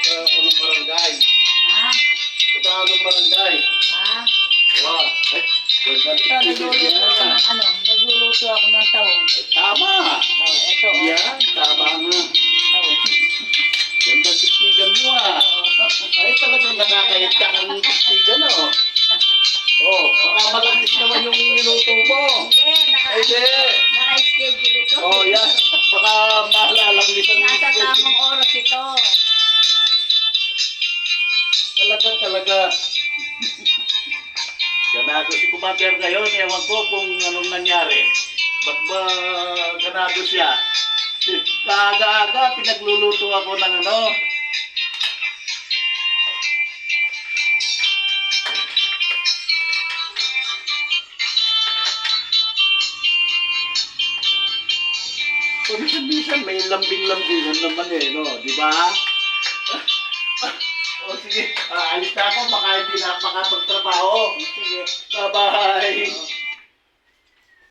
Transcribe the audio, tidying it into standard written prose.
Unang barangay. Ah, Ito anong barangay. ah. Wow. Ay, Ito, nagluluto ako ng taong. tama. Oh, ito, oh. Yan, tama nga. Taong. Ganda tiktigan mo ah. Ay, talagang nakakayat ka ng tiktigan oh. Oh, baka malapit naman yung minuto mo. Hindi, Ay, di. naka-schedule ito. Oh, yan. Baka maalalang nisan yung Nasa schedule. tamang oras ito. Talaga. Ganado si Kumater ngayon. Ewan ko kung anong nangyari. Ba't ba ganado siya? Kaaga-aga, pinagluluto ako ng ano. Minsan may lambing-lambingan naman eh, no? Di ba? O sige, alis na ako, baka hindi na makapagtrabaho. Sige. Bye-bye!